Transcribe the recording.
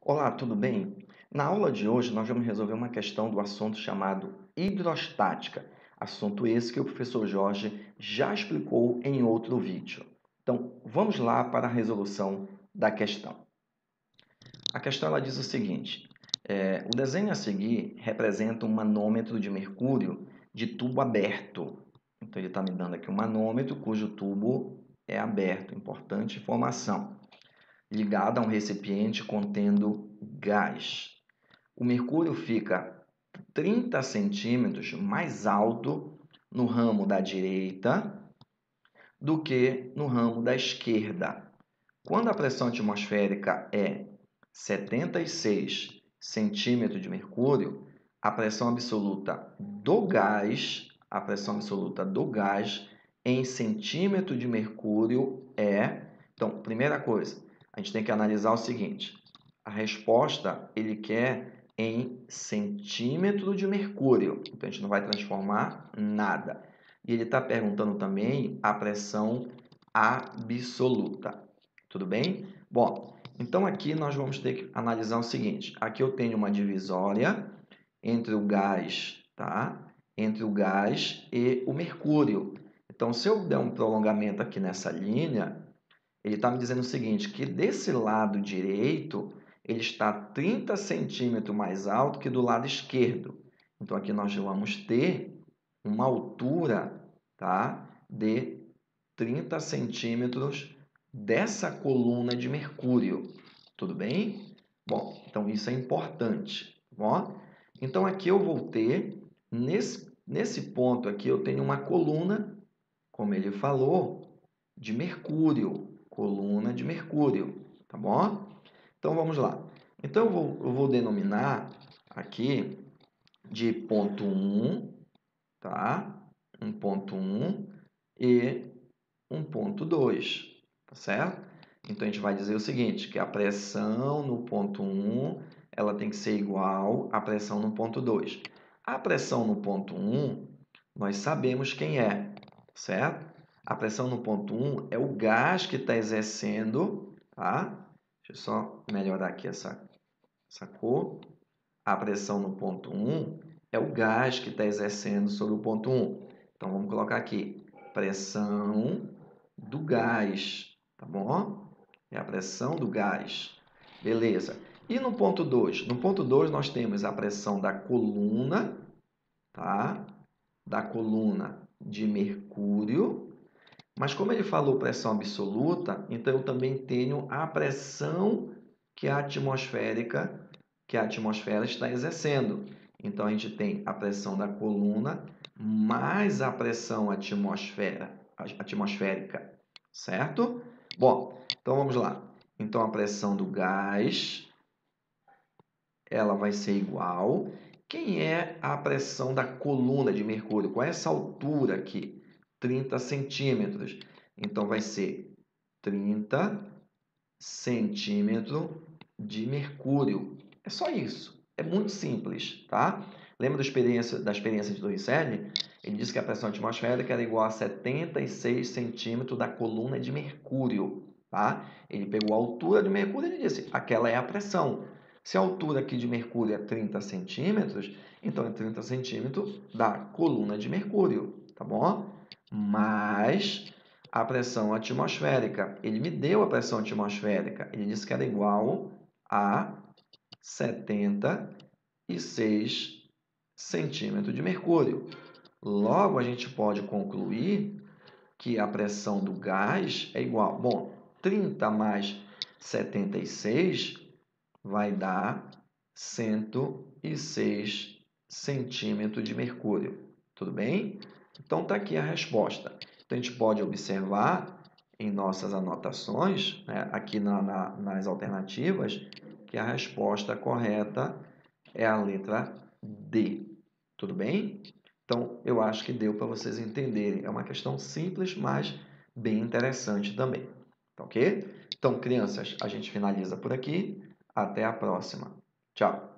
Olá, tudo bem? Na aula de hoje, nós vamos resolver uma questão do assunto chamado hidrostática. Assunto esse que o professor Jorge já explicou em outro vídeo. Então, vamos lá para a resolução da questão. A questão ela diz o seguinte: o desenho a seguir representa um manômetro de mercúrio de tubo aberto. Então, ele está me dando aqui um manômetro cujo tubo é aberto. Importante informação. Ligado a um recipiente contendo gás. O mercúrio fica 30 centímetros mais alto no ramo da direita do que no ramo da esquerda. Quando a pressão atmosférica é 76 centímetros de mercúrio, a pressão absoluta do gás, em centímetro de mercúrio é... Então, primeira coisa, a gente tem que analisar o seguinte: a resposta ele quer em centímetro de mercúrio, então a gente não vai transformar nada. E ele está perguntando também a pressão absoluta. Tudo bem? Bom, então aqui nós vamos ter que analisar o seguinte: aqui eu tenho uma divisória entre o gás, tá? Entre o gás e o mercúrio. Então, se eu der um prolongamento aqui nessa linha, ele está me dizendo o seguinte, que desse lado direito, ele está 30 centímetros mais alto que do lado esquerdo. Então, aqui nós vamos ter uma altura, tá, de 30 centímetros dessa coluna de mercúrio. Tudo bem? Bom, então isso é importante. Ó. Então, aqui eu vou ter, nesse ponto aqui, eu tenho uma coluna, como ele falou, de mercúrio. Coluna de mercúrio, tá bom? Então, vamos lá. Então, eu vou denominar aqui de ponto 1, tá? Um ponto 1 e um ponto 2, tá certo? Então, a gente vai dizer o seguinte, que a pressão no ponto 1 ela tem que ser igual à pressão no ponto 2. A pressão no ponto 1, nós sabemos quem é, certo? A pressão no ponto 1 é o gás que está exercendo, tá? Deixa eu só melhorar aqui essa cor. A pressão no ponto 1 é o gás que está exercendo sobre o ponto 1. Então, vamos colocar aqui, pressão do gás, tá bom? É a pressão do gás. Beleza. E no ponto 2? No ponto 2, nós temos a pressão da coluna, tá? Da coluna de mercúrio. Mas como ele falou pressão absoluta, então eu também tenho a pressão que a atmosfera está exercendo. Então a gente tem a pressão da coluna mais a pressão atmosférica, certo? Bom, então vamos lá. Então a pressão do gás ela vai ser igual. Quem é a pressão da coluna de mercúrio? Qual é essa altura aqui? 30 centímetros. Então, vai ser 30 centímetros de mercúrio. É só isso. É muito simples, tá? Lembra da experiência de Torricelli? Ele disse que a pressão atmosférica era igual a 76 centímetros da coluna de mercúrio, tá? Ele pegou a altura de mercúrio e disse, aquela é a pressão. Se a altura aqui de mercúrio é 30 centímetros, então é 30 centímetros da coluna de mercúrio, tá bom? Mas a pressão atmosférica, ele me deu a pressão atmosférica, ele disse que era igual a 76 centímetros de mercúrio. Logo, a gente pode concluir que a pressão do gás é igual. Bom, 30 mais 76 vai dar 106 centímetros de mercúrio. Tudo bem? Então, está aqui a resposta. Então, a gente pode observar em nossas anotações, né, aqui nas alternativas, que a resposta correta é a letra D. Tudo bem? Então, eu acho que deu para vocês entenderem. É uma questão simples, mas bem interessante também. Tá ok? Então, crianças, a gente finaliza por aqui. Até a próxima. Tchau!